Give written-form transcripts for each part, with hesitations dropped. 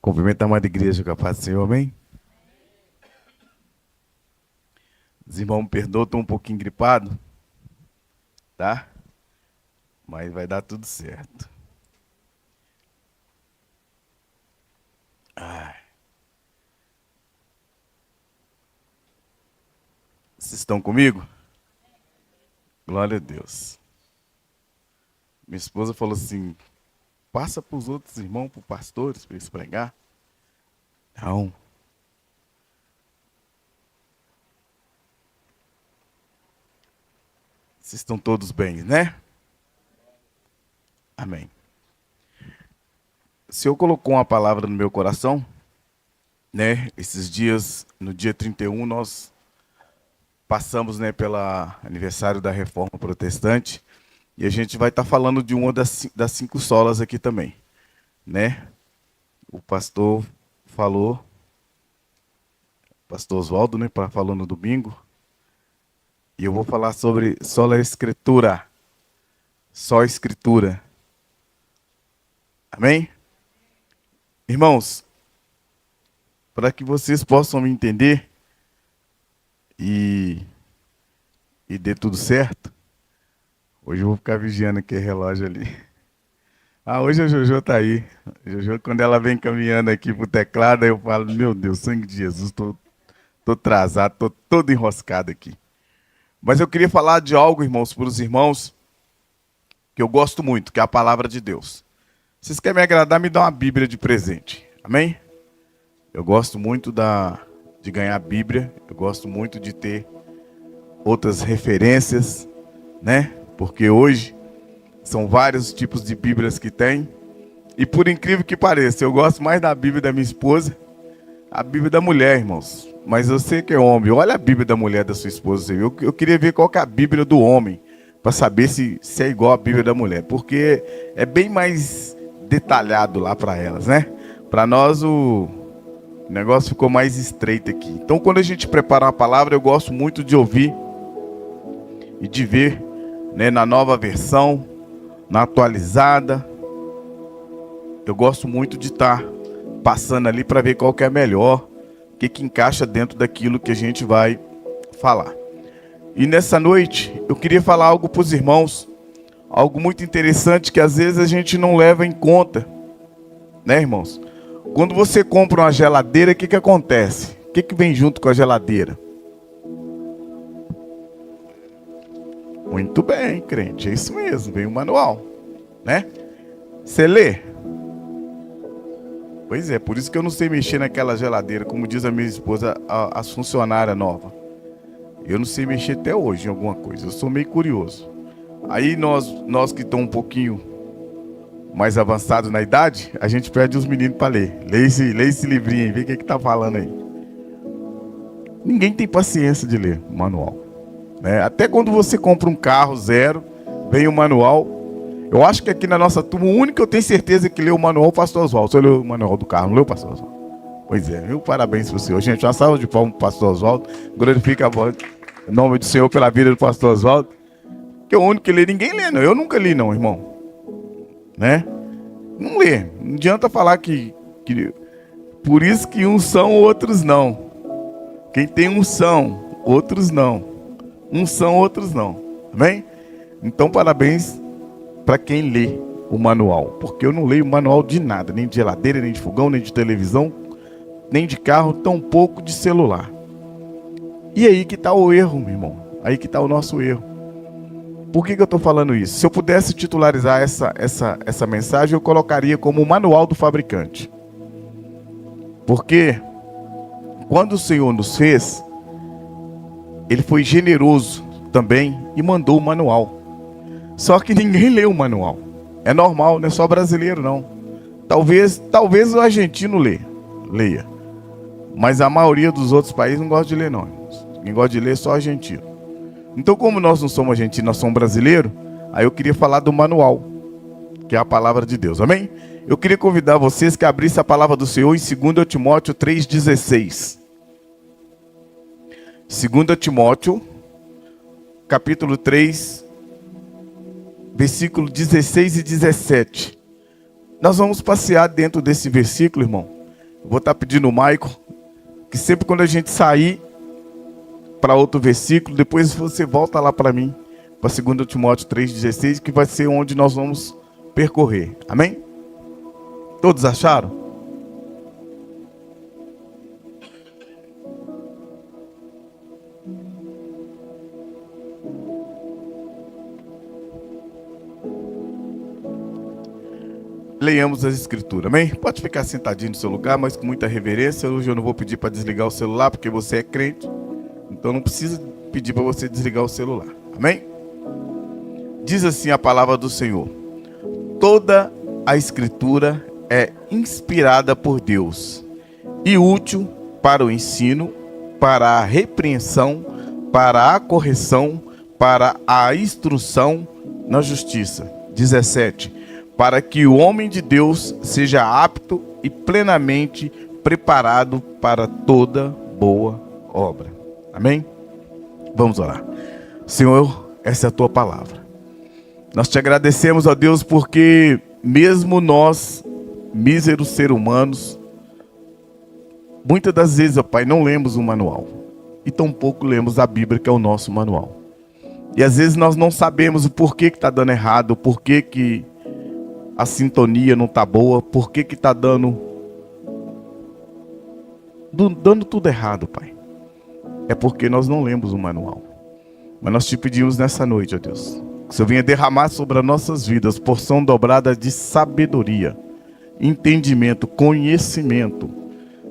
Cumprimento a amada igreja com a paz do Senhor, amém? Os irmãos me perdoam, estou um pouquinho gripado, tá? Mas vai dar tudo certo. Ai. Vocês estão comigo? Glória a Deus. Minha esposa falou assim, passa para os outros irmãos, para os pastores, para eles pregar. Não. Vocês estão todos bem, né? Amém. O Senhor colocou uma palavra no meu coração, né? Esses dias, no dia 31, nós passamos, né, pelo aniversário da Reforma Protestante. E a gente vai estar falando de uma das 5 solas aqui também, né? O pastor falou, o pastor Oswaldo, né, falou no domingo. E eu vou falar sobre sola escritura, só escritura. Amém? Irmãos, para que vocês possam me entender e dê tudo certo, hoje eu vou ficar vigiando aquele relógio ali. Ah, hoje a Jojo tá aí. A Jojo, quando ela vem caminhando aqui pro teclado, eu falo, meu Deus, sangue de Jesus, tô atrasado, tô todo enroscado aqui. Mas eu queria falar de algo, irmãos, para os irmãos, que eu gosto muito, que é a palavra de Deus. Vocês querem me agradar, me dá uma Bíblia de presente. Amém? Eu gosto muito de ganhar a Bíblia, eu gosto muito de ter outras referências, né? Porque hoje são vários tipos de Bíblias que tem. E por incrível que pareça, eu gosto mais da Bíblia da minha esposa, a Bíblia da mulher, irmãos. Mas eu sei que é homem. Olha a Bíblia da mulher da sua esposa. Eu queria ver qual que é a Bíblia do homem, para saber se é igual a Bíblia da mulher. Porque é bem mais detalhado lá para elas, né? Para nós o negócio ficou mais estreito aqui. Então quando a gente prepara uma palavra, eu gosto muito de ouvir e de ver, né, na nova versão, na atualizada. Eu gosto muito de estar passando ali para ver qual que é melhor, o que encaixa dentro daquilo que a gente vai falar. E nessa noite, eu queria falar algo para os irmãos, algo muito interessante que às vezes a gente não leva em conta, né, irmãos? Quando você compra uma geladeira, o que acontece? O que vem junto com a geladeira? Muito bem, crente, é isso mesmo, vem um manual, né? Você lê? Pois é, por isso que eu não sei mexer naquela geladeira, como diz a minha esposa, as funcionárias novas. Eu não sei mexer até hoje em alguma coisa, eu sou meio curioso. Aí nós que estamos um pouquinho mais avançados na idade, a gente pede os meninos para ler. Lê esse livrinho aí, vê o que está falando aí. Ninguém tem paciência de ler o manual, né? Até quando você compra um carro zero, vem o manual. Eu acho que aqui na nossa turma, o único que eu tenho certeza que leu o manual é o pastor Oswaldo. Você leu o manual do carro, não leu, pastor Oswaldo? Pois é, viu? Parabéns para o senhor. Gente, uma salva de palmas para o pastor Oswaldo. Glorifica a voz, em nome do Senhor, pela vida do pastor Oswaldo. Que é o único que lê, ninguém lê, não. Eu nunca li, não, irmão. Né? Não lê. Não adianta falar que por isso que uns são, outros não. Quem tem uns são, outros não. Uns são, outros não. Amém? Então, parabéns para quem lê o manual, porque eu não leio o manual de nada, nem de geladeira, nem de fogão, nem de televisão, nem de carro, tampouco de celular. E aí que está o erro, meu irmão. Aí que está o nosso erro. Por que eu estou falando isso? Se eu pudesse titularizar essa mensagem, eu colocaria como o manual do fabricante. Porque quando o Senhor nos fez, Ele foi generoso também e mandou o manual. Só que ninguém lê o manual. É normal, não é só brasileiro, não. Talvez o argentino leia. Mas a maioria dos outros países não gosta de ler, não. Quem gosta de ler é só argentino. Então, como nós não somos argentinos, nós somos brasileiros, aí eu queria falar do manual, que é a palavra de Deus. Amém? Eu queria convidar vocês que abrissem a palavra do Senhor em 2 Timóteo 3,16. 2 Timóteo, capítulo 3, versículo 16 e 17. Nós vamos passear dentro desse versículo, irmão. Vou estar pedindo ao Maicon que sempre quando a gente sair para outro versículo, depois você volta lá para mim, para 2 Timóteo 3,16, que vai ser onde nós vamos percorrer. Amém? Todos acharam? Leiamos as escrituras, amém? Pode ficar sentadinho no seu lugar, mas com muita reverência. Hoje eu não vou pedir para desligar o celular, porque você é crente. Então não precisa pedir para você desligar o celular, amém? Diz assim a palavra do Senhor: toda a escritura é inspirada por Deus e útil para o ensino, para a repreensão, para a correção, para a instrução na justiça. 17. Para que o homem de Deus seja apto e plenamente preparado para toda boa obra. Amém? Vamos orar. Senhor, essa é a tua palavra. Nós te agradecemos, ó Deus, porque mesmo nós, míseros seres humanos, muitas das vezes, ó Pai, não lemos o manual. E tampouco lemos a Bíblia, que é o nosso manual. E às vezes nós não sabemos o porquê que está dando errado, o porquê que a sintonia não está boa, porquê que está dando tudo errado, Pai. É porque nós não lemos o manual. Mas nós te pedimos nessa noite, ó Deus, que o Senhor venha derramar sobre as nossas vidas porção dobrada de sabedoria, entendimento, conhecimento.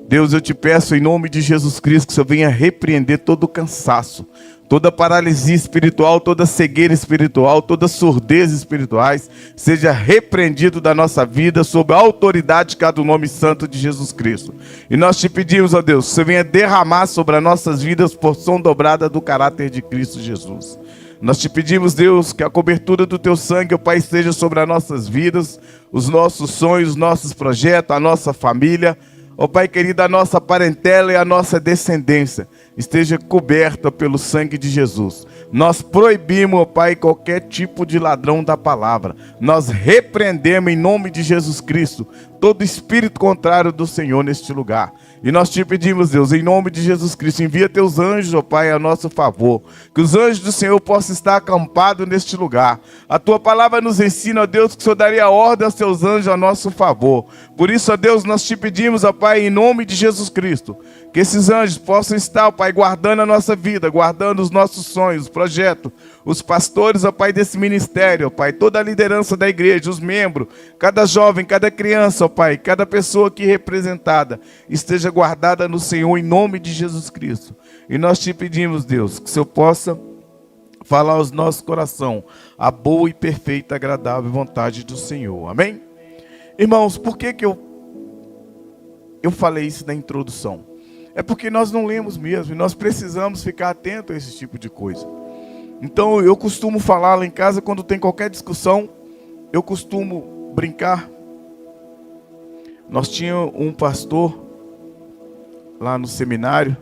Deus, eu te peço em nome de Jesus Cristo que o Senhor venha repreender todo o cansaço, toda paralisia espiritual, toda cegueira espiritual, toda surdez espirituais, seja repreendido da nossa vida sob a autoridade que há do nome santo de Jesus Cristo. E nós te pedimos, ó Deus, que você venha derramar sobre as nossas vidas porção dobrada do caráter de Cristo Jesus. Nós te pedimos, Deus, que a cobertura do teu sangue, ó Pai, esteja sobre as nossas vidas, os nossos sonhos, os nossos projetos, a nossa família, ó Pai querido, a nossa parentela e a nossa descendência esteja coberta pelo sangue de Jesus. Nós proibimos, ó Pai, qualquer tipo de ladrão da palavra. Nós repreendemos em nome de Jesus Cristo todo espírito contrário do Senhor neste lugar. E nós te pedimos, Deus, em nome de Jesus Cristo, envia teus anjos, ó Pai, a nosso favor. Que os anjos do Senhor possam estar acampados neste lugar. A tua palavra nos ensina, ó Deus, que o Senhor daria ordem aos teus anjos a nosso favor. Por isso, ó Deus, nós te pedimos, ó Pai, em nome de Jesus Cristo, que esses anjos possam estar, ó Pai, guardando a nossa vida, guardando os nossos sonhos, os projetos, os pastores, ó Pai, desse ministério, ó Pai, toda a liderança da igreja, os membros, cada jovem, cada criança, ó Pai, cada pessoa aqui representada, esteja guardada no Senhor, em nome de Jesus Cristo. E nós te pedimos, Deus, que o Senhor possa falar aos nossos corações a boa e perfeita, agradável vontade do Senhor. Amém? Irmãos, por que eu falei isso na introdução? É porque nós não lemos mesmo, e nós precisamos ficar atentos a esse tipo de coisa. Então eu costumo falar lá em casa, quando tem qualquer discussão, eu costumo brincar. Nós tínhamos um pastor lá no seminário,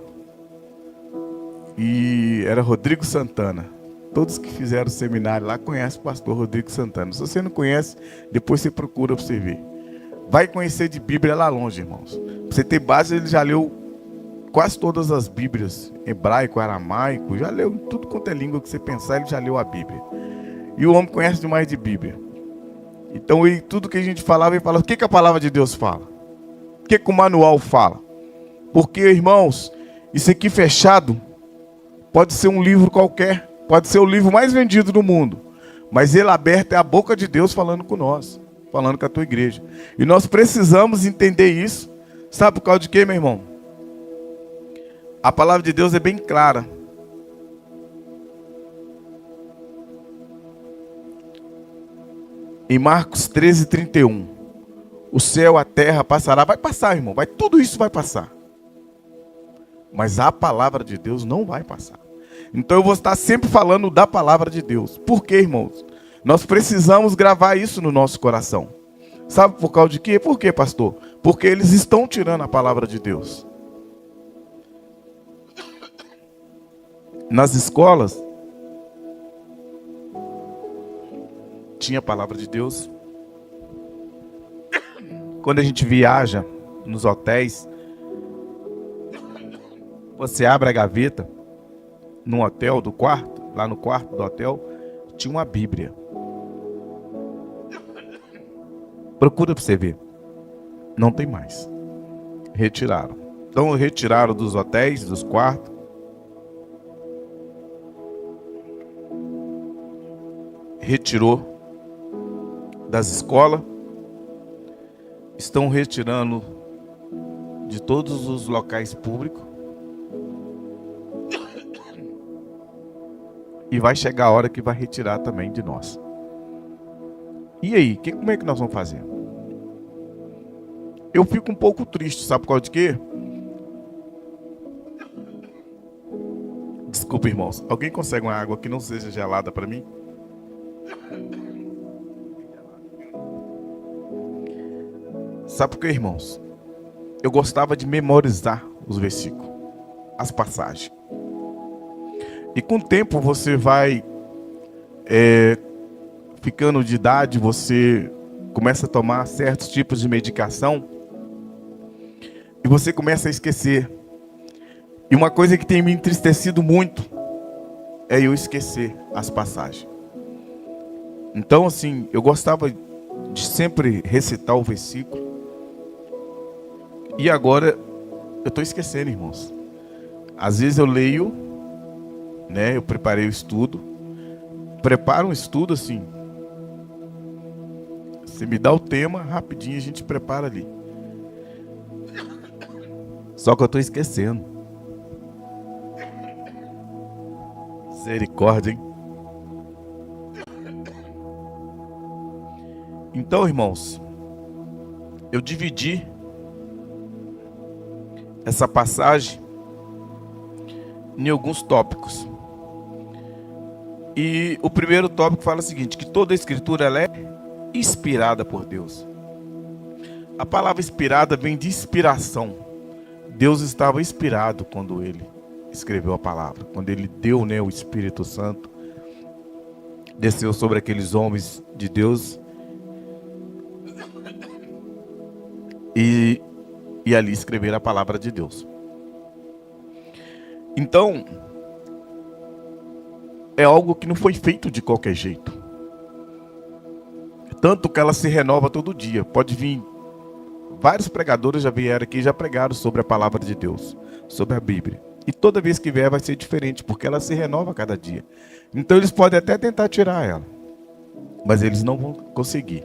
e era Rodrigo Santana. Todos que fizeram o seminário lá conhecem o pastor Rodrigo Santana. Se você não conhece, depois você procura para você ver. Vai conhecer de Bíblia lá longe, irmãos. Para você ter base, ele já leu quase todas as Bíblias, hebraico, aramaico, já leu tudo quanto é língua que você pensar, ele já leu a Bíblia. E o homem conhece demais de Bíblia. Então, tudo que a gente falava, ele fala, o que a palavra de Deus fala? O que o manual fala? Porque, irmãos, isso aqui fechado pode ser um livro qualquer, pode ser o livro mais vendido do mundo, mas ele aberto é a boca de Deus falando com nós, falando com a tua igreja. E nós precisamos entender isso. Sabe por causa de quê, meu irmão? A palavra de Deus é bem clara. Em Marcos 13:31, o céu, a terra passará. Vai passar, irmão, tudo isso vai passar. Mas a palavra de Deus não vai passar. Então eu vou estar sempre falando da palavra de Deus. Por quê, irmãos? Nós precisamos gravar isso no nosso coração. Sabe por causa de quê? Por quê, pastor? Porque eles estão tirando a palavra de Deus. Nas escolas, tinha a palavra de Deus. Quando a gente viaja nos hotéis, Você abre a gaveta no hotel do quarto, lá no quarto do hotel, tinha uma Bíblia. Procura para você ver. Não tem mais. Retiraram. Então retiraram dos hotéis, dos quartos. Retirou das escolas. Estão retirando de todos os locais públicos. E vai chegar a hora que vai retirar também de nós. E aí, como é que nós vamos fazer? Eu fico um pouco triste, sabe por causa de quê? Desculpa, irmãos. Alguém consegue uma água que não seja gelada para mim? Sabe por quê, irmãos? Eu gostava de memorizar os versículos, as passagens. E com o tempo você vai ficando de idade, você começa a tomar certos tipos de medicação e você começa a esquecer. E uma coisa que tem me entristecido muito é eu esquecer as passagens. Então, assim, eu gostava de sempre recitar o versículo. E agora eu estou esquecendo, irmãos. Às vezes eu leio, né? Eu preparei o estudo. Preparo um estudo assim. Você me dá o tema, rapidinho a gente prepara ali. Só que eu estou esquecendo. Misericórdia, hein? Então, irmãos, eu dividi essa passagem em alguns tópicos. E o primeiro tópico fala o seguinte, que toda a escritura ela é inspirada por Deus. A palavra inspirada vem de inspiração. Deus estava inspirado quando ele escreveu a palavra, quando ele deu, né, o Espírito Santo, desceu sobre aqueles homens de Deus e ali escrever a palavra de Deus. Então, é algo que não foi feito de qualquer jeito. Tanto que ela se renova todo dia. Pode vir, vários pregadores já vieram aqui e já pregaram sobre a palavra de Deus, sobre a Bíblia. E toda vez que vier vai ser diferente, porque ela se renova a cada dia. Então eles podem até tentar tirar ela, mas eles não vão conseguir.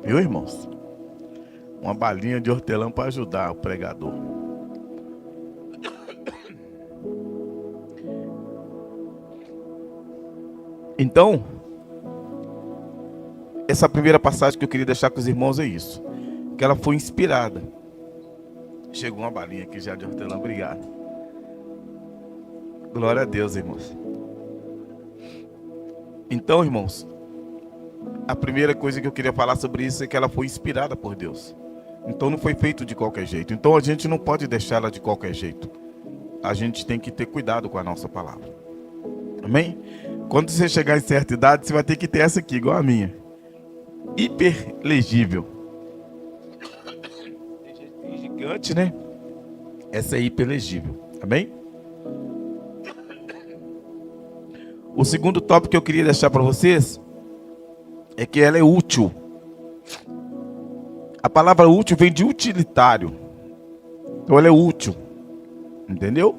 Viu, irmãos? Uma balinha de hortelã para ajudar o pregador. Então, essa primeira passagem que eu queria deixar com os irmãos é isso. Que ela foi inspirada. Chegou uma balinha aqui já de hortelã, obrigado. Glória a Deus, irmãos. Então, irmãos, a primeira coisa que eu queria falar sobre isso é que ela foi inspirada por Deus. Então não foi feito de qualquer jeito. Então a gente não pode deixar ela de qualquer jeito. A gente tem que ter cuidado com a nossa palavra. Amém? Quando você chegar em certa idade, você vai ter que ter essa aqui, igual a minha. Hiperlegível. Tem gigante, né? Essa é hiperlegível. Amém? O segundo tópico que eu queria deixar para vocês é que ela é útil. A palavra útil vem de utilitário. Então ela é útil. Entendeu?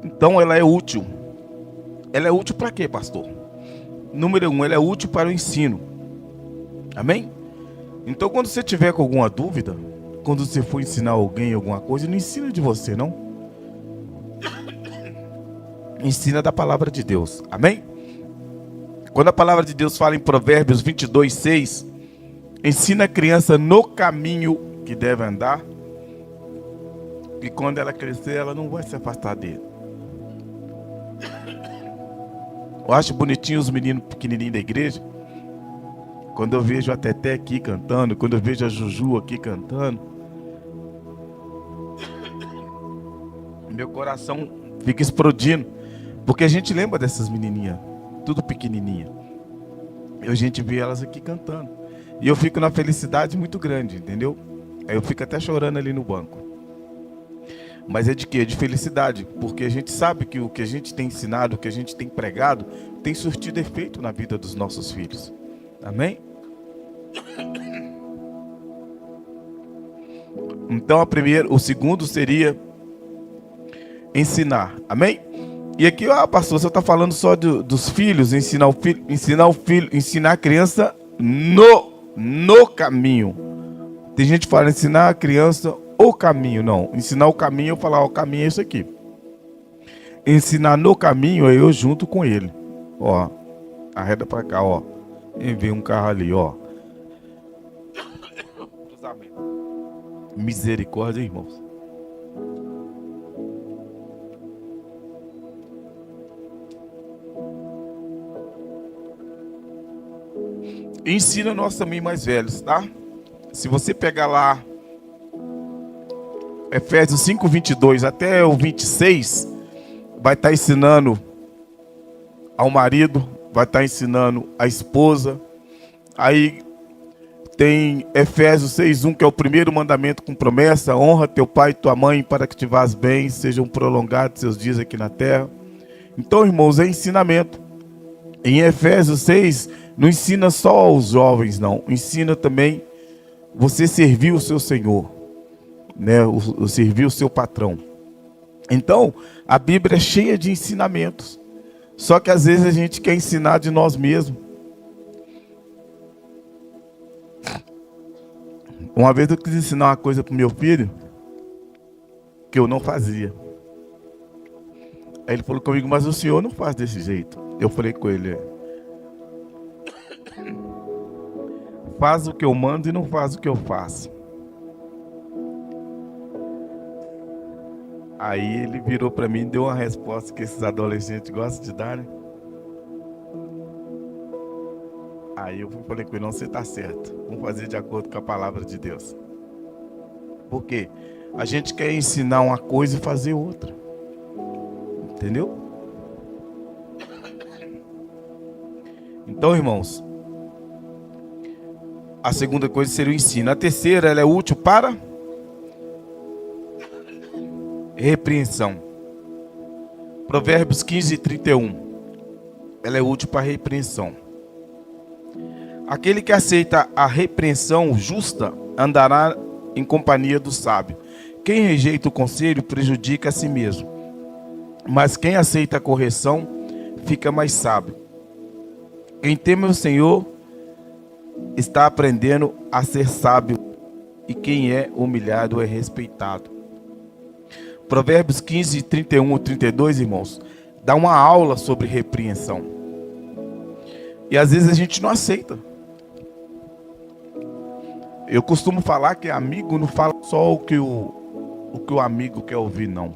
Então ela é útil. Ela é útil para quê, pastor? Número 1, ela é útil para o ensino. Amém? Então quando você tiver com alguma dúvida, quando você for ensinar alguém alguma coisa, não ensina de você, não. Ensina da palavra de Deus. Amém? Quando a palavra de Deus fala em Provérbios 22:6, ensina a criança no caminho que deve andar, e quando ela crescer, ela não vai se afastar dele. Eu acho bonitinho os meninos pequenininhos da igreja, quando eu vejo a Teté aqui cantando, quando eu vejo a Juju aqui cantando, meu coração fica explodindo, porque a gente lembra dessas menininhas, tudo pequenininha, e a gente vê elas aqui cantando, e eu fico na felicidade muito grande, entendeu? Aí eu fico até chorando ali no banco. Mas é de quê? De felicidade, porque a gente sabe que o que a gente tem ensinado, o que a gente tem pregado, tem surtido efeito na vida dos nossos filhos. Amém? Então o segundo seria ensinar. Amém? E aqui, pastor, você está falando só dos filhos, ensinar a criança no caminho. Tem gente que fala ensinar a criança o caminho. Não, ensinar o caminho, eu falar o caminho é isso aqui. Ensinar no caminho é eu junto com ele. Ó, arreda para cá, ó. E vem um carro ali, ó. Misericórdia, irmãos. Ensina nós também mais velhos, tá? Se você pegar lá Efésios 5, 22 até o 26, vai estar ensinando ao marido, vai estar ensinando à esposa. Aí tem Efésios 6, 1, que é o primeiro mandamento com promessa: honra teu pai e tua mãe para que te vás bem, sejam prolongados seus dias aqui na terra. Então, irmãos, é ensinamento. Em Efésios 6, não ensina só aos jovens, não. Ensina também você servir o seu Senhor, né? O servir o seu patrão. Então, a Bíblia é cheia de ensinamentos. Só que às vezes a gente quer ensinar de nós mesmos. Uma vez eu quis ensinar uma coisa para o meu filho que eu não fazia. Aí ele falou comigo: mas o senhor não faz desse jeito. Eu falei com ele: faz o que eu mando e não faz o que eu faço. Aí ele virou para mim e deu uma resposta que esses adolescentes gostam de dar, né? Aí eu falei com ele: não, você está certo. Vamos fazer de acordo com a palavra de Deus. Por quê? A gente quer ensinar uma coisa e fazer outra. Entendeu? Então, irmãos, a segunda coisa seria o ensino. A terceira, ela é útil para repreensão. Provérbios 15, 31. Ela é útil para repreensão. Aquele que aceita a repreensão justa andará em companhia do sábio. Quem rejeita o conselho prejudica a si mesmo, mas quem aceita a correção fica mais sábio. Quem teme o Senhor está aprendendo a ser sábio, e quem é humilhado é respeitado. Provérbios 15, 31 ou 32, irmãos, dá uma aula sobre repreensão. E às vezes a gente não aceita. Eu costumo falar que amigo não fala só o que o amigo quer ouvir, não.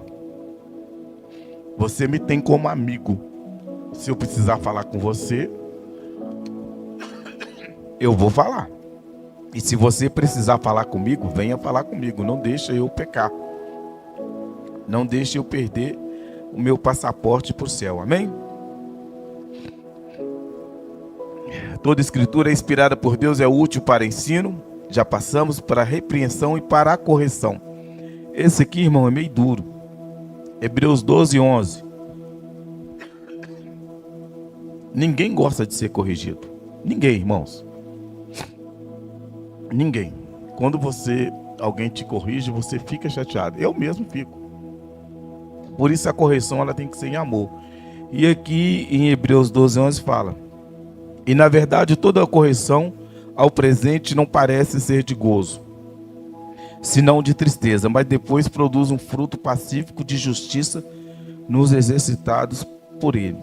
Você me tem como amigo. Se eu precisar falar com você, eu vou falar. E se você precisar falar comigo, venha falar comigo. Não deixa eu pecar. Não deixe eu perder o meu passaporte para o céu. Amém? Toda escritura é inspirada por Deus, é útil para ensino. Já passamos para a repreensão e para a correção. Esse aqui, irmão, é meio duro. Hebreus 12, 11. Ninguém gosta de ser corrigido. Ninguém, irmãos. Ninguém. Quando alguém te corrige, você fica chateado. Eu mesmo fico. Por isso a correção ela tem que ser em amor. E aqui em Hebreus 12, 11 fala: e na verdade toda a correção ao presente não parece ser de gozo, senão de tristeza, mas depois produz um fruto pacífico de justiça nos exercitados por ele.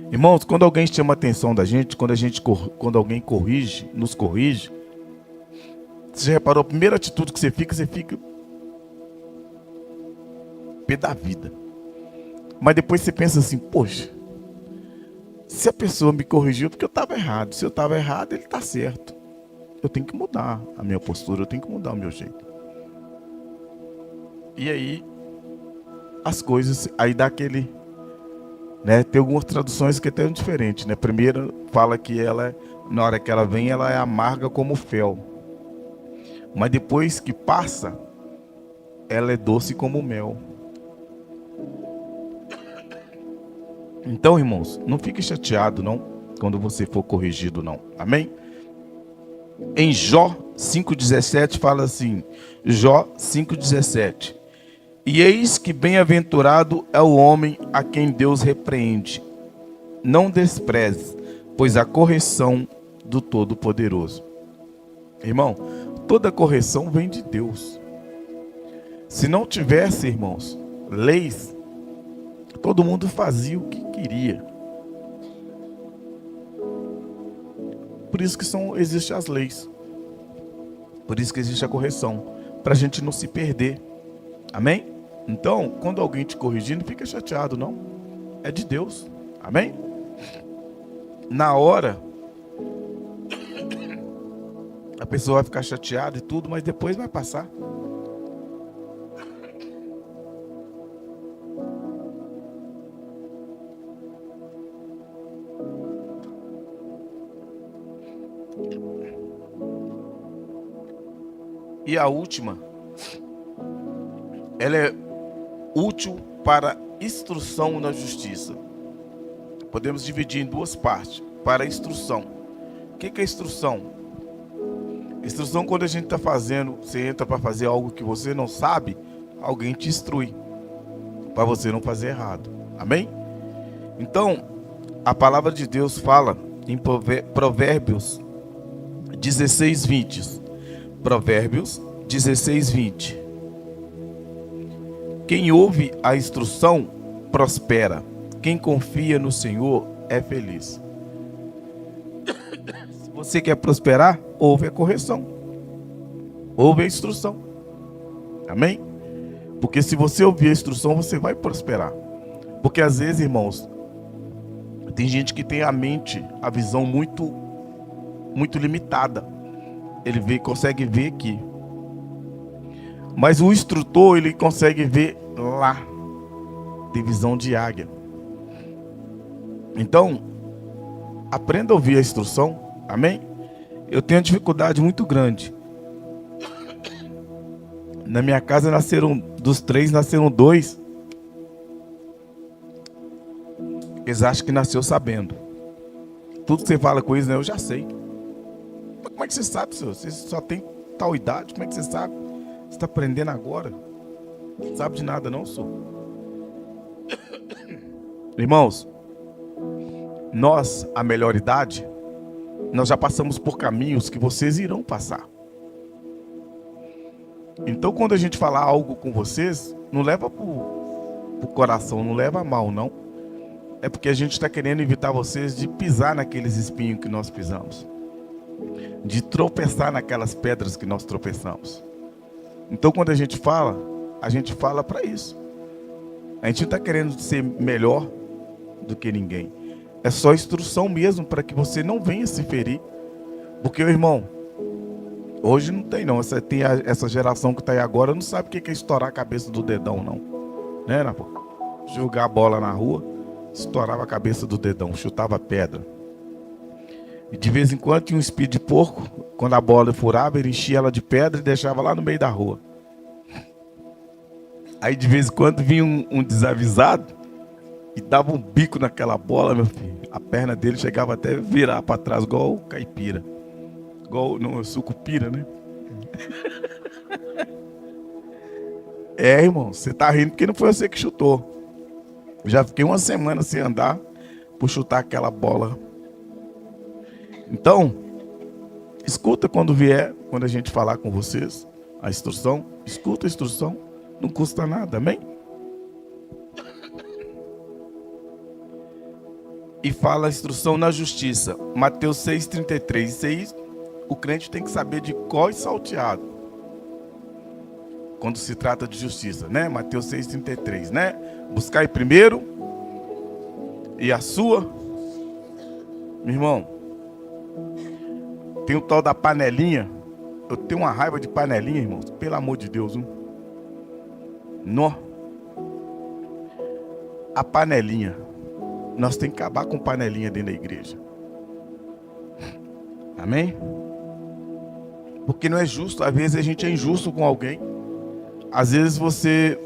Irmãos, quando alguém chama a atenção da gente, quando alguém nos corrige, você já reparou, a primeira atitude que você fica pé da vida. Mas depois você pensa assim: poxa, Se a pessoa me corrigiu porque eu estava errado. Se eu estava errado, ele está certo. Eu tenho que mudar a minha postura, eu tenho que mudar o meu jeito. E aí, as coisas, aí dá aquele, né? Tem algumas traduções que é até diferente, né? Primeiro fala que ela, na hora que ela vem, ela é amarga como fel. Mas depois que passa, ela é doce como mel. Então, irmãos, não fique chateado, não, quando você for corrigido, não. Amém? Em Jó 5,17 fala assim, Jó 5,17. E eis que bem-aventurado é o homem a quem Deus repreende. Não despreze, pois a correção do Todo-Poderoso. Irmão, toda correção vem de Deus. Se não tivesse, irmãos, leis, todo mundo fazia o que queria. Por isso que existem as leis. Por isso que existe a correção. Para a gente não se perder. Amém? Então, quando alguém te corrigir, não fica chateado, não. É de Deus. Amém? Na hora, a pessoa vai ficar chateada e tudo, mas depois vai passar. E a última, ela é útil para instrução na justiça. Podemos dividir em duas partes. Para instrução. O que é instrução? Instrução, quando a gente está fazendo, você entra para fazer algo que você não sabe, alguém te instrui para você não fazer errado. Amém? Então, a palavra de Deus fala em Provérbios 16:20. Provérbios 16:20. Quem ouve a instrução prospera. Quem confia no Senhor é feliz. Se você quer prosperar, ouve a correção. Ouve a instrução. Amém? Porque se você ouvir a instrução, você vai prosperar. Porque às vezes, irmãos, tem gente que tem a mente, a visão muito limitada. Ele consegue ver aqui. Mas o instrutor, ele consegue ver lá. Tem visão de águia. Então, aprenda a ouvir a instrução. Amém? Eu tenho uma dificuldade muito grande. Na minha casa dos 3, nasceram 2. Eles acham que nasceu sabendo. Tudo que você fala com eles, né, eu já sei. Mas como é que você sabe, senhor? Você só tem tal idade, como é que você sabe? Você está aprendendo agora? Não sabe de nada não, senhor. Irmãos, nós, a melhor idade, nós já passamos por caminhos que vocês irão passar. Então, quando a gente falar algo com vocês, não leva pro coração, não leva a mal, não. É porque a gente está querendo evitar vocês de pisar naqueles espinhos que nós pisamos. De tropeçar naquelas pedras que nós tropeçamos. Então, quando a gente fala para isso. A gente não está querendo ser melhor do que ninguém. É só instrução mesmo para que você não venha se ferir. Porque, irmão, hoje não tem não. Essa geração que está aí agora não sabe o que é estourar a cabeça do dedão, não. Né, Napo? Jogar a bola na rua, estourava a cabeça do dedão, chutava pedra. E de vez em quando tinha um espírito de porco, quando a bola furava, ele enchia ela de pedra e deixava lá no meio da rua. Aí de vez em quando vinha um desavisado e dava um bico naquela bola, meu filho. A perna dele chegava até virar para trás, igual o caipira. Igual o sucupira, né? É, irmão, você tá rindo porque não foi você que chutou. Eu já fiquei uma semana sem andar por chutar aquela bola. Então, escuta quando a gente falar com vocês, a instrução, escuta a instrução, não custa nada, amém? E fala a instrução na justiça, Mateus 6,33, isso aí o crente tem que saber de cor e salteado, quando se trata de justiça, né? Mateus 6,33, né? Buscai primeiro e a sua Meu irmão, tem o tal da panelinha. Eu tenho uma raiva de panelinha, irmãos. Pelo amor de Deus, Nó. A panelinha. Nós temos que acabar com panelinha dentro da igreja. Amém? Porque não é justo. Às vezes a gente é injusto com alguém. Às vezes você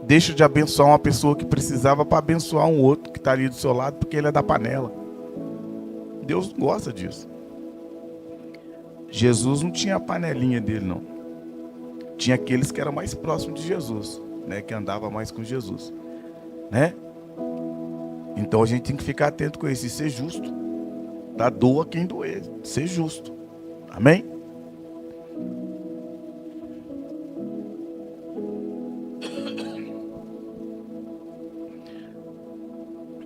deixa de abençoar uma pessoa que precisava para abençoar um outro que está ali do seu lado porque ele é da panela. Deus não gosta disso. Jesus não tinha a panelinha dele, não. Tinha aqueles que eram mais próximos de Jesus, né? Que andava mais com Jesus, né? Então a gente tem que ficar atento com isso e ser justo. Dá doa quem doer. Ser justo. Amém?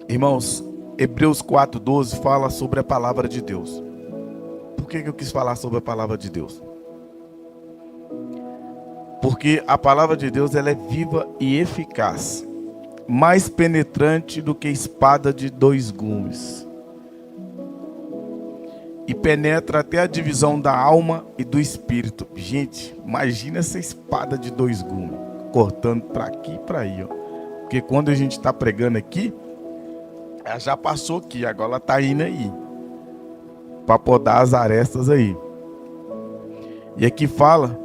Irmãos, Hebreus 4:12 fala sobre a palavra de Deus. Por que eu quis falar sobre a palavra de Deus? Porque a palavra de Deus ela é viva e eficaz, mais penetrante do que espada de 2 gumes, e penetra até a divisão da alma e do espírito. Gente, imagina essa espada de 2 gumes, cortando para aqui e para aí, ó. Porque quando a gente está pregando aqui, ela já passou aqui, agora ela está indo aí, para podar as arestas aí. E aqui fala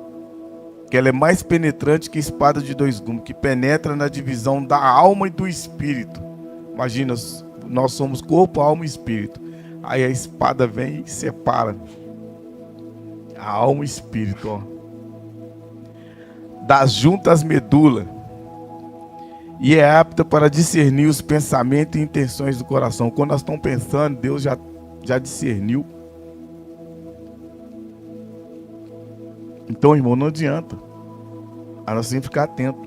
que ela é mais penetrante que espada de 2 gumes, que penetra na divisão da alma e do espírito. Imagina, nós somos corpo, alma e espírito. Aí a espada vem e separa a alma e espírito, ó. Das juntas medula, e é apta para discernir os pensamentos e intenções do coração. Quando nós estamos pensando, Deus já discerniu. Então, irmão, não adianta. A nós temos que ficar atento.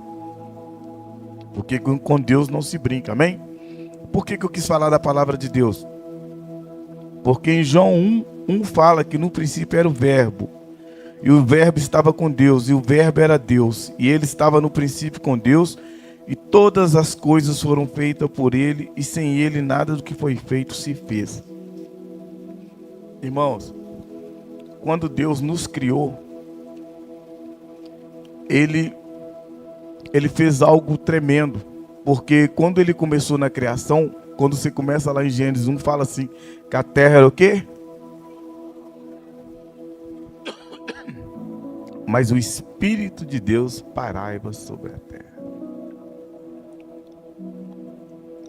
Porque com Deus não se brinca, amém? Por que eu quis falar da palavra de Deus? Porque em João 1 fala que no princípio era o verbo. E o verbo estava com Deus, e o verbo era Deus. E ele estava no princípio com Deus, e todas as coisas foram feitas por ele, e sem ele nada do que foi feito se fez. Irmãos, quando Deus nos criou, Ele fez algo tremendo. Porque quando ele começou na criação, quando você começa lá em Gênesis 1, fala assim, que a terra era o quê? Mas o Espírito de Deus pairava sobre a terra.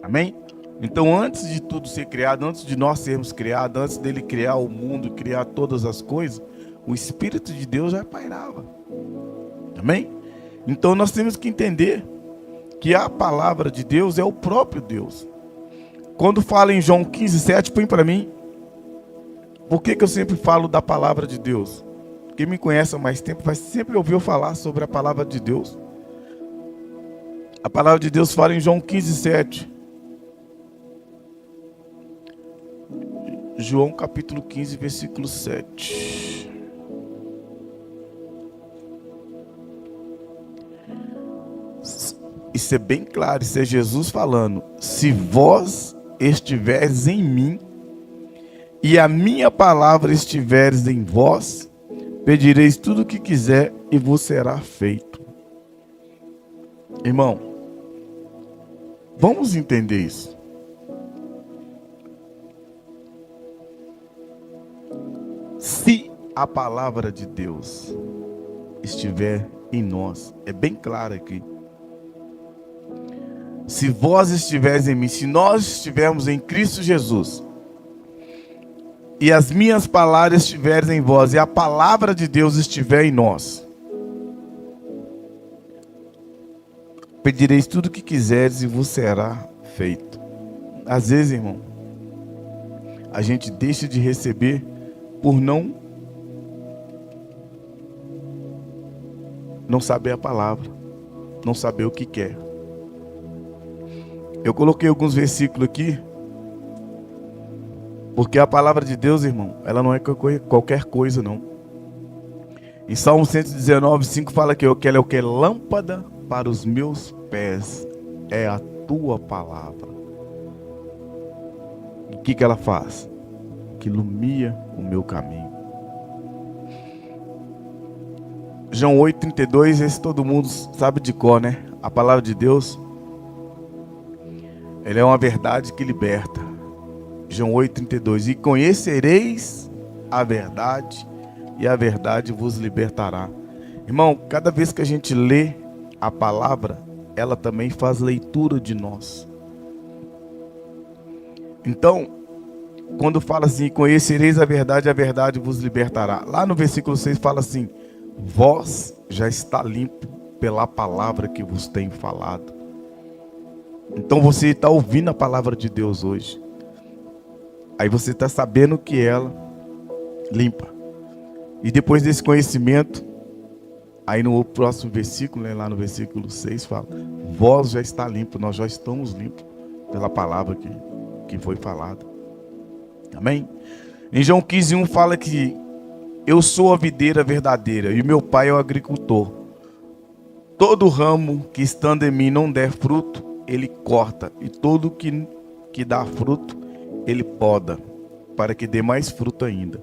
Amém? Então, antes de tudo ser criado, antes de nós sermos criados, antes dele criar o mundo, criar todas as coisas, o Espírito de Deus já pairava. Amém? Então, nós temos que entender que a palavra de Deus é o próprio Deus. Quando fala em João 15:7, põe para mim. Por que eu sempre falo da palavra de Deus? Quem me conhece há mais tempo vai sempre ouvir eu falar sobre a palavra de Deus. A palavra de Deus fala em João 15:7. João capítulo 15, versículo 7. Isso é bem claro, isso é Jesus falando. Se vós estiveres em mim, e a minha palavra estiveres em vós, pedireis tudo o que quiser e vos será feito. Irmão, vamos entender isso. Se a palavra de Deus estiver em nós, é bem claro aqui. Se vós estiveres em mim, se nós estivermos em Cristo Jesus, e as minhas palavras estiverem em vós, e a palavra de Deus estiver em nós, pedireis tudo o que quiseres e vos será feito. Às vezes, irmão, a gente deixa de receber por não saber a palavra, não saber o que quer. Eu coloquei alguns versículos aqui, porque a palavra de Deus, irmão, ela não é qualquer coisa, não. Em Salmo 119:5 fala que ela é o que? Lâmpada para os meus pés é a tua palavra. O que ela faz? que ilumina o meu caminho. João 8,32, esse todo mundo sabe de cor, né? A palavra de Deus, ela é uma verdade que liberta. João 8,32, e conhecereis a verdade, e a verdade vos libertará. Irmão, cada vez que a gente lê a palavra, ela também faz leitura de nós. Então, quando fala assim, conhecereis a verdade vos libertará. Lá no versículo 6 fala assim, vós já está limpo pela palavra que vos tenho falado. Então você está ouvindo a palavra de Deus hoje. Aí você está sabendo que ela limpa. E depois desse conhecimento, aí no próximo versículo, né, lá no versículo 6 fala, vós já está limpo, nós já estamos limpos pela palavra que foi falada. Amém? Em João 15:1 fala que eu sou a videira verdadeira e meu pai é o agricultor. Todo ramo que estando em mim não der fruto, ele corta, e todo que dá fruto, ele poda, para que dê mais fruto ainda.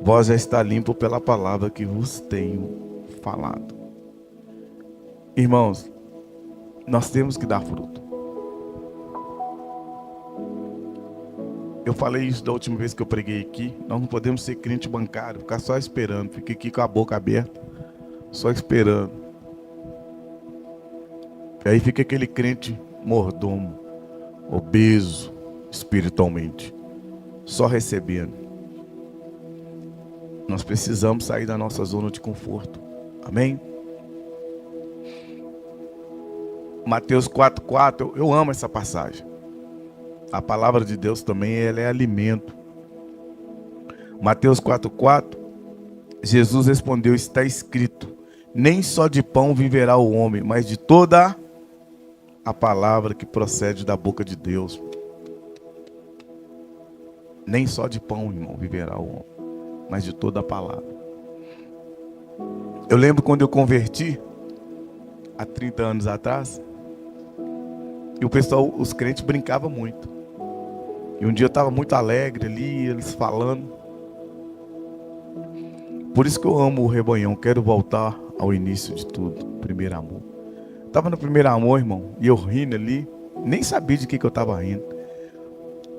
Vós já está limpo pela palavra que vos tenho falado. Irmãos, nós temos que dar fruto. Eu falei isso da última vez que eu preguei aqui. Nós não podemos ser crente bancário, ficar só esperando. Fica aqui com a boca aberta, só esperando. E aí fica aquele crente mordomo, obeso espiritualmente, só recebendo. Nós precisamos sair da nossa zona de conforto. Amém? Mateus 4,4, eu amo essa passagem. A palavra de Deus também, ela é alimento. Mateus 4,4, Jesus respondeu, está escrito, nem só de pão viverá o homem, mas de toda a palavra que procede da boca de Deus. Nem só de pão, irmão, viverá o homem, mas de toda a palavra. Eu lembro quando eu converti, há 30 anos atrás, e o pessoal, os crentes brincavam muito. E um dia eu estava muito alegre ali, eles falando. Por isso que eu amo o Rebanhão, quero voltar ao início de tudo, primeiro amor. Estava no primeiro amor, irmão, e eu rindo ali, nem sabia de que eu estava rindo.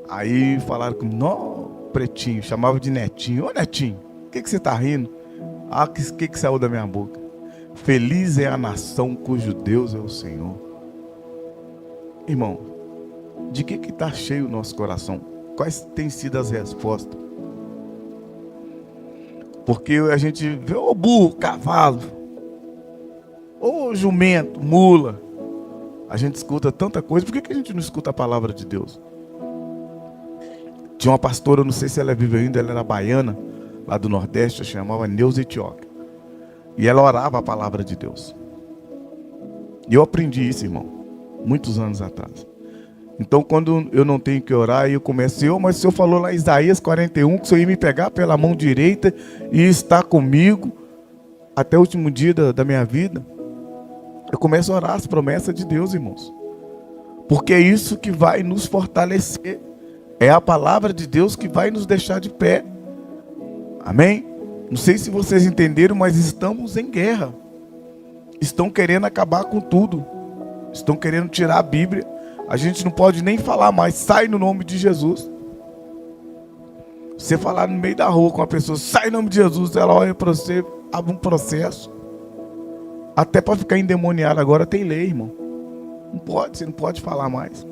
Aí falaram comigo, não, pretinho, chamava de netinho. Ô netinho, o que você está rindo? Ah, o que saiu da minha boca? Feliz é a nação cujo Deus é o Senhor. Irmão, de que está cheio o nosso coração? Quais têm sido as respostas? Porque a gente vê o burro, cavalo, ou jumento, mula. A gente escuta tanta coisa, por que a gente não escuta a palavra de Deus? Tinha uma pastora, eu não sei se ela é viva ainda, ela era baiana, lá do Nordeste, ela chamava Neuza Etioca. E ela orava a palavra de Deus. E eu aprendi isso, irmão, muitos anos atrás. Então, quando eu não tenho que orar, eu começo, mas o Senhor falou lá em Isaías 41, que o Senhor ia me pegar pela mão direita e estar comigo até o último dia da minha vida. Eu começo a orar as promessas de Deus, irmãos. Porque é isso que vai nos fortalecer. É a palavra de Deus que vai nos deixar de pé. Amém? Não sei se vocês entenderam, mas estamos em guerra. Estão querendo acabar com tudo. Estão querendo tirar a Bíblia. A gente não pode nem falar mais. Sai no nome de Jesus. Você falar no meio da rua com a pessoa, sai no nome de Jesus, ela olha para você, abre um processo. Até para ficar endemoniado agora tem lei, irmão. Não pode, você não pode falar mais.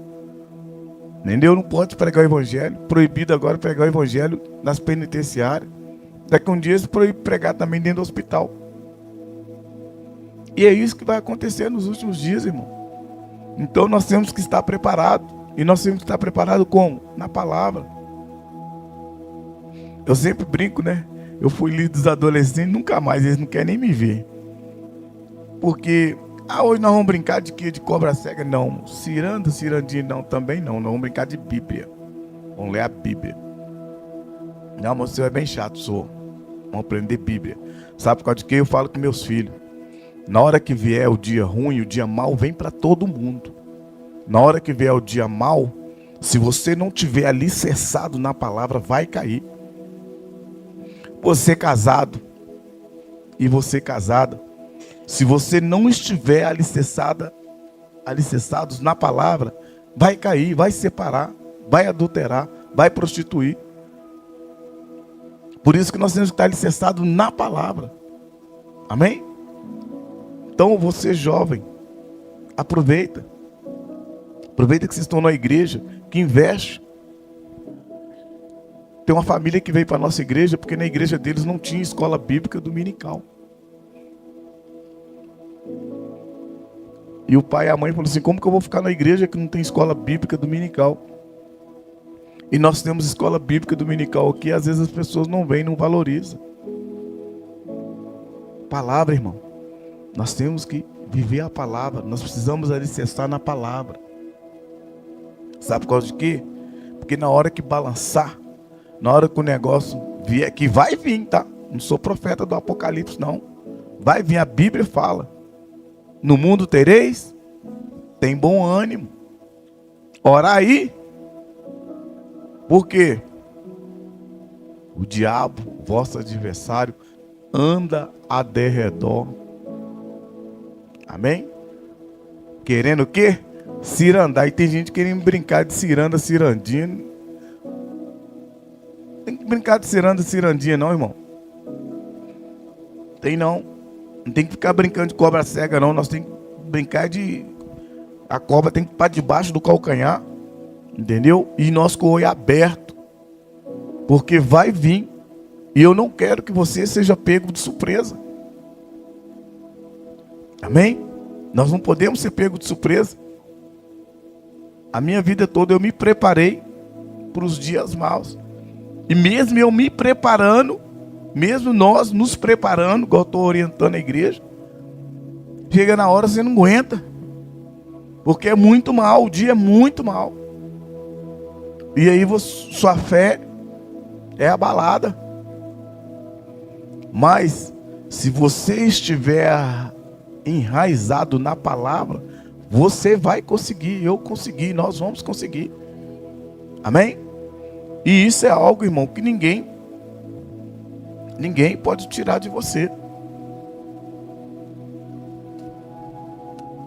Entendeu? Não pode pregar o evangelho. Proibido agora pregar o evangelho nas penitenciárias. Daqui a um dia eles proíbem pregar também dentro do hospital. E é isso que vai acontecer nos últimos dias, irmão. Então nós temos que estar preparados. E nós temos que estar preparados como? Na palavra. Eu sempre brinco, né? Eu fui líder dos adolescentes, nunca mais, eles não querem nem me ver. Porque, hoje nós vamos brincar de quê? De cobra cega? Não. Cirandinho, não, também não. Nós vamos brincar de Bíblia. Vamos ler a Bíblia. Não, mas o senhor é bem chato, sou. Vamos aprender Bíblia. Sabe por causa de quê? Eu falo com meus filhos. Na hora que vier o dia ruim, o dia mau vem para todo mundo. Na hora que vier o dia mau, Se você não tiver alicerçado na palavra, vai cair. Você casado e você casada, se você não estiver alicerçados na palavra, vai cair, vai separar, vai adulterar, vai prostituir. Por isso que nós temos que estar alicerçados na palavra. Amém? Então você jovem, aproveita. Aproveita que vocês estão na igreja, que investe. Tem uma família que veio para a nossa igreja porque na igreja deles não tinha escola bíblica dominical. E o pai e a mãe falaram assim: como que eu vou ficar na igreja que não tem escola bíblica dominical? E nós temos escola bíblica dominical aqui, e às vezes as pessoas não vêm, não valorizam. Palavra, irmão. Nós temos que viver a palavra. Nós precisamos alicerçar na palavra. Sabe por causa de quê? Porque na hora que balançar, na hora que o negócio vier, que vai vir, tá? Não sou profeta do Apocalipse, não. Vai vir, a Bíblia fala. No mundo tereis, tem bom ânimo. Ora aí. Por quê? O diabo, vosso adversário, anda a derredor. Amém? Querendo o quê? Cirandar. E tem gente querendo brincar de ciranda, cirandinha. Tem que brincar de ciranda, cirandinha não, irmão. Tem não. Não tem que ficar brincando de cobra cega não. Nós temos que brincar de... A cobra tem que ir para debaixo do calcanhar. Entendeu? E nós com o olho aberto. Porque vai vir. E eu não quero que você seja pego de surpresa. Amém? Nós não podemos ser pego de surpresa. A minha vida toda eu me preparei para os dias maus. E mesmo eu me preparando, mesmo nós nos preparando, igual eu estou orientando a igreja, chega na hora você não aguenta. Porque é muito mal, o dia é muito mal. E aí sua fé é abalada. Mas se você estiver enraizado na palavra, você vai conseguir, eu consegui, nós vamos conseguir. Amém? E isso é algo, irmão, que ninguém pode tirar de você.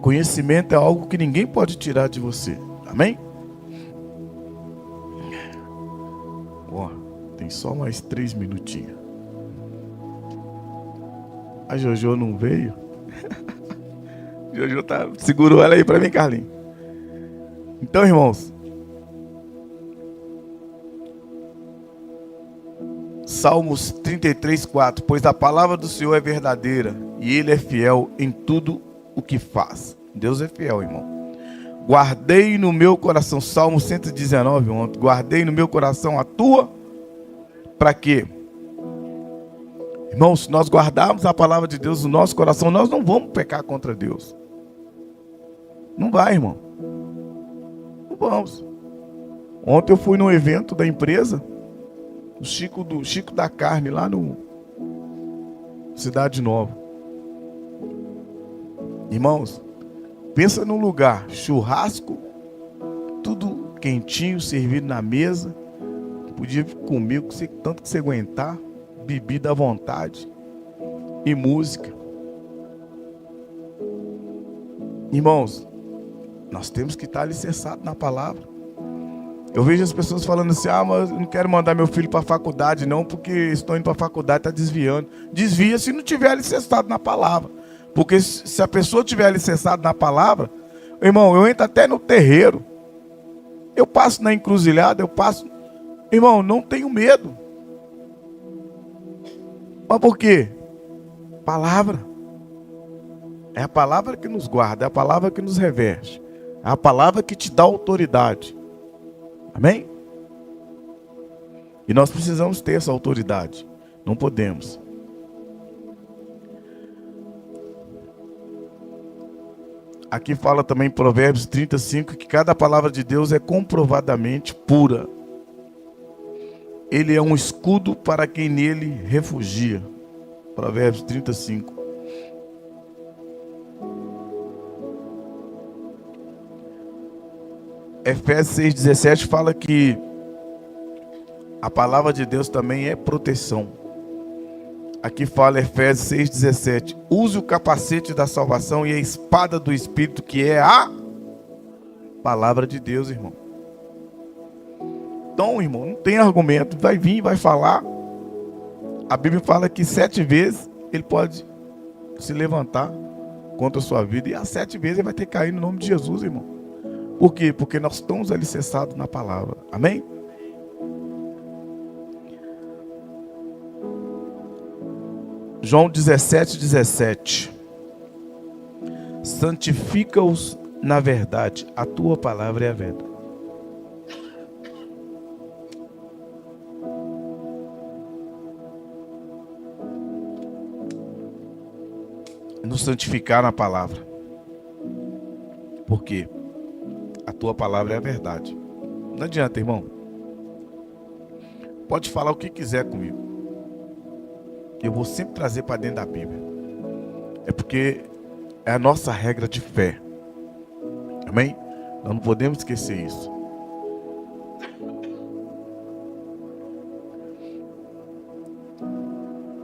Conhecimento é algo que ninguém pode tirar de você. Amém? Ó, tem só mais 3 minutinhos. A Jojo não veio? Jojo segurou ela aí para mim, Carlinhos. Então, irmãos, Salmos 33:4. Pois a palavra do Senhor é verdadeira e Ele é fiel em tudo o que faz. Deus é fiel, irmão. Guardei no meu coração, Salmo 119, ontem. Guardei no meu coração a tua. Para quê? Irmãos, se nós guardarmos a palavra de Deus no nosso coração, nós não vamos pecar contra Deus. Não vai, irmão. Não vamos. Ontem eu fui num evento da empresa, o Chico da Carne, lá no Cidade Nova. Irmãos, pensa num lugar, churrasco, tudo quentinho, servido na mesa. Podia comer tanto que você aguentar, bebida à vontade e música. Irmãos, nós temos que estar alicerçados na palavra. Eu vejo as pessoas falando assim: ah, mas eu não quero mandar meu filho para a faculdade não, porque estou indo para a faculdade, está desviando. Desvia se não tiver alicerçado na palavra. Porque se a pessoa tiver alicerçado na palavra, irmão, eu entro até no terreiro, eu passo na encruzilhada, eu passo... Irmão, não tenho medo. Mas por quê? Palavra. É a palavra que nos guarda, é a palavra que nos reveste, é a palavra que te dá autoridade. Amém? E nós precisamos ter essa autoridade. Não podemos. Aqui fala também em Provérbios 35 que cada palavra de Deus é comprovadamente pura. Ele é um escudo para quem nele refugia. Provérbios 35. Efésios 6,17 fala que a palavra de Deus também é proteção. Aqui fala Efésios 6,17. Use o capacete da salvação e a espada do Espírito, que é a palavra de Deus, irmão. Então, irmão, não tem argumento. Vai vir, vai falar. A Bíblia fala que 7 vezes ele pode se levantar contra a sua vida. E as 7 vezes ele vai ter que cair no nome de Jesus, irmão. Por quê? Porque nós estamos alicerçados na palavra. Amém? João 17:17. Santifica-os na verdade. A tua palavra é a verdade. Nos santificar na palavra. Por quê? A tua palavra é a verdade. Não adianta, irmão. Pode falar o que quiser comigo. Eu vou sempre trazer para dentro da Bíblia. É porque é a nossa regra de fé. Amém? Nós não podemos esquecer isso.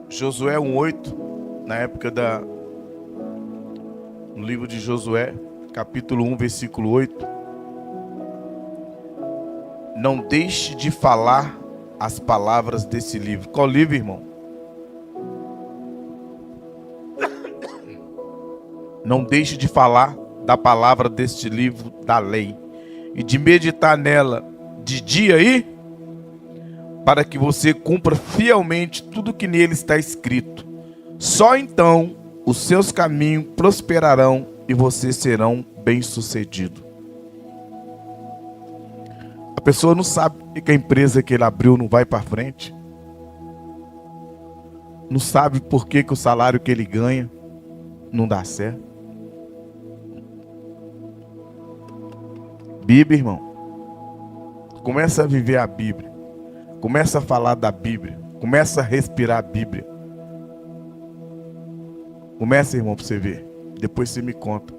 Josué 1:8, na época no livro de Josué, capítulo 1, versículo 8. Não deixe de falar as palavras desse livro. Qual livro, irmão? Não deixe de falar da palavra deste livro da lei e de meditar nela de dia e para que você cumpra fielmente tudo que nele está escrito. Só então os seus caminhos prosperarão e vocês serão bem-sucedidos. A pessoa não sabe que a empresa que ele abriu não vai para frente. Não sabe por que o salário que ele ganha não dá certo. Bíblia, irmão. Começa a viver a Bíblia. Começa a falar da Bíblia. Começa a respirar a Bíblia. Começa, irmão, para você ver. Depois você me conta.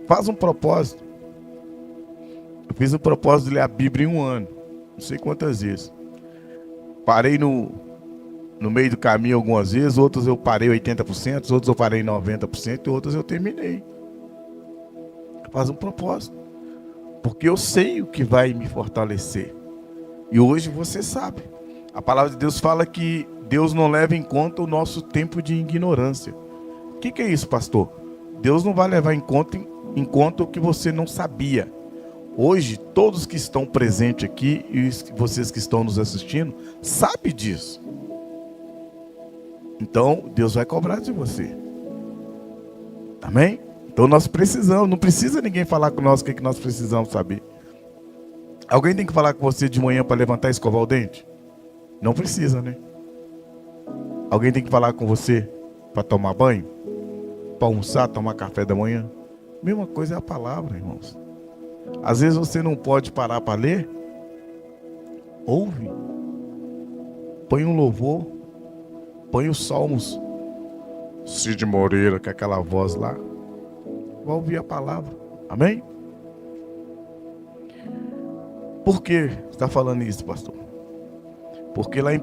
Faz um propósito. Eu fiz um propósito de ler a Bíblia em um ano. Não sei quantas vezes. Parei no meio do caminho algumas vezes. Outras eu parei 80%. Outras eu parei 90%. E outras eu terminei. Faz um propósito. Porque eu sei o que vai me fortalecer. E hoje você sabe. A palavra de Deus fala que Deus não leva em conta o nosso tempo de ignorância. O que é isso, pastor? Deus não vai levar em conta o que você não sabia. Hoje, todos que estão presentes aqui e vocês que estão nos assistindo, sabem disso. Então, Deus vai cobrar de você. Amém? Então nós precisamos, não precisa ninguém falar com nós o que nós precisamos saber. Alguém tem que falar com você de manhã para levantar e escovar o dente? Não precisa, né? Alguém tem que falar com você para tomar banho? Para almoçar, tomar café da manhã? Mesma coisa é a palavra, irmãos. Às vezes você não pode parar para ler. Ouve. Põe um louvor. Põe os salmos. Cid Moreira, com aquela voz lá. Vai ouvir a palavra. Amém? Por que você está falando isso, pastor? Porque lá em 1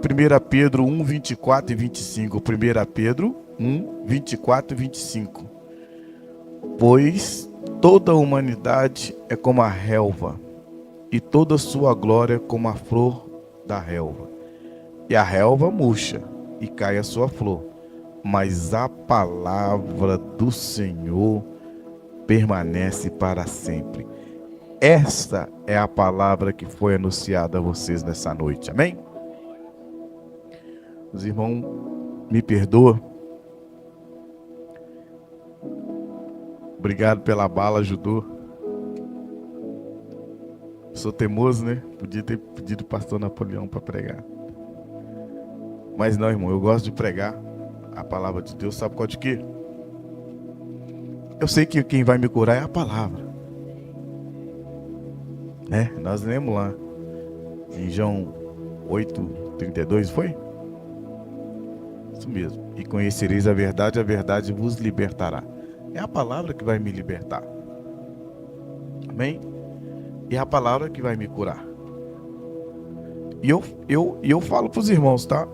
Pedro 1, 24 e 25. 1 Pedro 1, 24 e 25. Pois toda a humanidade é como a relva, e toda sua glória como a flor da relva. E a relva murcha, e cai a sua flor. Mas a palavra do Senhor permanece para sempre. Esta é a palavra que foi anunciada a vocês nessa noite. Amém? Os irmãos, me perdoa. Obrigado pela bala, ajudou. Sou teimoso, né? Podia ter pedido o pastor Napoleão para pregar. Mas não, irmão, eu gosto de pregar a palavra de Deus. Sabe qual de quê? Eu sei que quem vai me curar é a palavra. Nós lemos lá em João 8:32, foi? Isso mesmo. E conhecereis a verdade vos libertará. É a palavra que vai me libertar. Amém? E é a palavra que vai me curar. E eu falo para os irmãos, tá?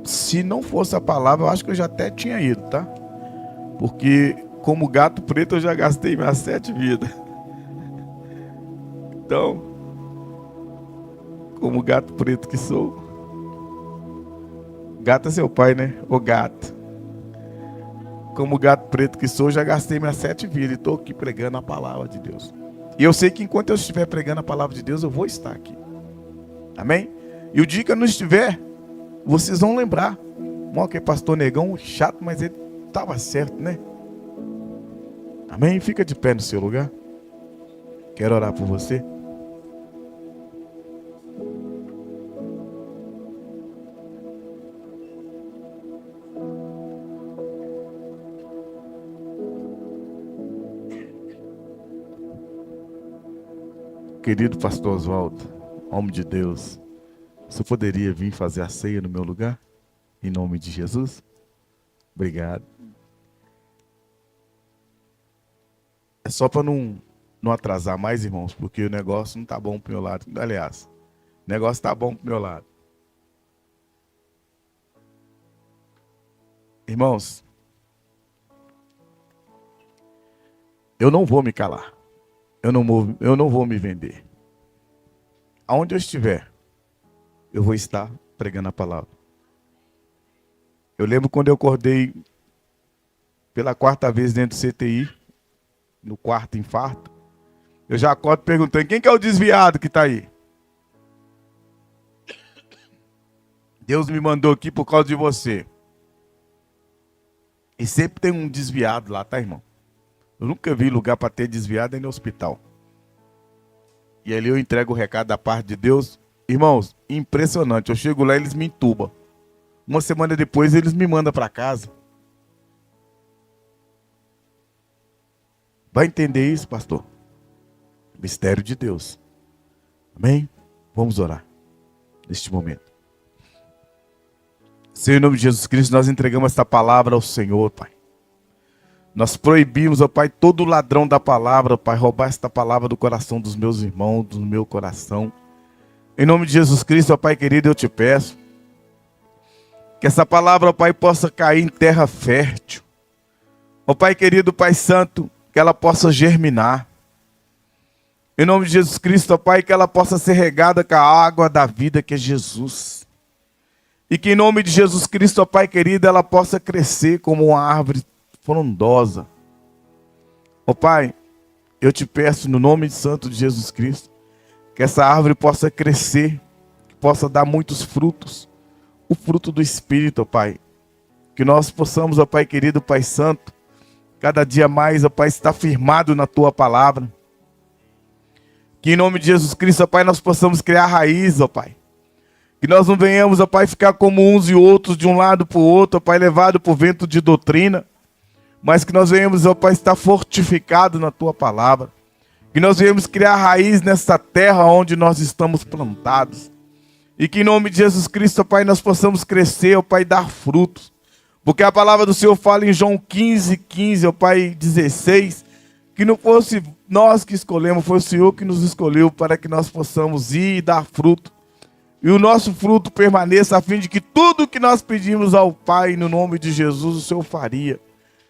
Se não fosse a palavra, eu acho que eu já até tinha ido, tá? Porque como gato preto eu já gastei minhas 7 vidas. Então, como gato preto que sou. Gato é seu pai, né? Ô gato. Como gato preto que sou, já gastei minhas 7 vidas e estou aqui pregando a palavra de Deus. E eu sei que enquanto eu estiver pregando a palavra de Deus, eu vou estar aqui. Amém? E o dia que eu não estiver, vocês vão lembrar. Mó que pastor negão, chato, mas ele estava certo, né? Amém? Fica de pé no seu lugar. Quero orar por você. Querido pastor Oswaldo, homem de Deus, você poderia vir fazer a ceia no meu lugar? Em nome de Jesus? Obrigado. É só para não atrasar mais, irmãos, porque o negócio não está bom para o meu lado. Aliás, o negócio está bom para o meu lado. Irmãos, eu não vou me calar. Eu não vou me vender. Aonde eu estiver, eu vou estar pregando a palavra. Eu lembro quando eu acordei pela 4ª vez dentro do CTI, no 4º infarto, eu já acordo perguntando, quem que é o desviado que está aí? Deus me mandou aqui por causa de você. E sempre tem um desviado lá, tá, irmão? Eu nunca vi lugar para ter desviado no hospital. E ali eu entrego o recado da parte de Deus. Irmãos, impressionante. Eu chego lá e eles me entubam. Uma semana depois eles me mandam para casa. Vai entender isso, pastor? Mistério de Deus. Amém? Vamos orar neste momento. Senhor, em nome de Jesus Cristo, nós entregamos esta palavra ao Senhor, Pai. Nós proibimos, ó Pai, todo ladrão da palavra, Pai, roubar esta palavra do coração dos meus irmãos, do meu coração. Em nome de Jesus Cristo, ó Pai querido, eu te peço que essa palavra, ó Pai, possa cair em terra fértil. Ó Pai querido, Pai Santo, que ela possa germinar. Em nome de Jesus Cristo, ó Pai, que ela possa ser regada com a água da vida que é Jesus. E que em nome de Jesus Cristo, ó Pai querido, ela possa crescer como uma árvore frondosa. Ó Pai, eu te peço no nome santo de Jesus Cristo, que essa árvore possa crescer, que possa dar muitos frutos, o fruto do Espírito, ó Pai. Que nós possamos, ó Pai querido, Pai Santo, cada dia mais, ó Pai, estar firmado na Tua palavra. Que em nome de Jesus Cristo, ó Pai, nós possamos criar raiz, ó Pai. Que nós não venhamos, ó Pai, ficar como uns e outros, de um lado para o outro, ó Pai, levado por vento de doutrina. Mas que nós venhamos, ó Pai, estar fortificado na Tua palavra. Que nós venhamos criar raiz nessa terra onde nós estamos plantados. E que em nome de Jesus Cristo, ó Pai, nós possamos crescer, ó Pai, dar frutos. Porque a palavra do Senhor fala em João 15, ó Pai, 16, que não fosse nós que escolhemos, foi o Senhor que nos escolheu para que nós possamos ir e dar fruto. E o nosso fruto permaneça, a fim de que tudo que nós pedimos ao Pai, no nome de Jesus, o Senhor faria.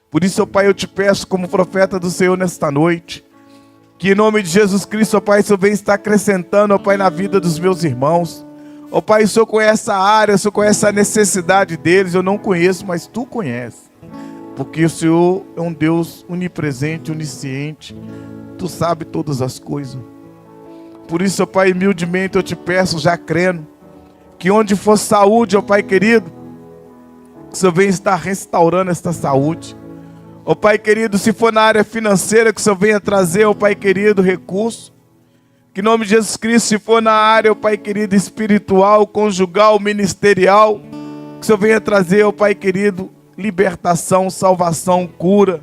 Por isso, ó Pai, eu te peço como profeta do Senhor nesta noite, que em nome de Jesus Cristo, ó Pai, o Senhor venha estar acrescentando, ó Pai, na vida dos meus irmãos. Ó Pai, o Senhor conhece a área, o Senhor conhece a necessidade deles, eu não conheço, mas Tu conheces. Porque o Senhor é um Deus onipresente, onisciente, Tu sabe todas as coisas. Por isso, ó Pai, humildemente eu te peço, já crendo, que onde for saúde, ó Pai querido, o Senhor venha estar restaurando esta saúde. Ó Pai querido, se for na área financeira, que o Senhor venha trazer, ó Pai querido, recurso. Que em nome de Jesus Cristo, se for na área, ó Pai querido, espiritual, conjugal, ministerial, que o Senhor venha trazer, ó Pai querido, libertação, salvação, cura.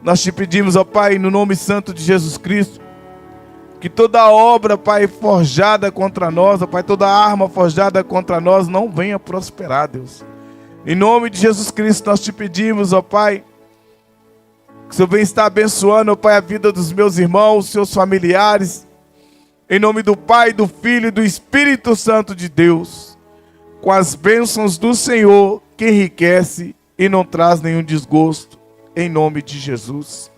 Nós te pedimos, ó Pai, no nome santo de Jesus Cristo, que toda obra, Pai, forjada contra nós, ó Pai, toda arma forjada contra nós não venha prosperar, Deus. Em nome de Jesus Cristo, nós te pedimos, ó Pai, Que o Senhor venha estar abençoando, ó Pai, a vida dos meus irmãos, seus familiares. Em nome do Pai, do Filho e do Espírito Santo de Deus. Com as bênçãos do Senhor, que enriquece e não traz nenhum desgosto. Em nome de Jesus.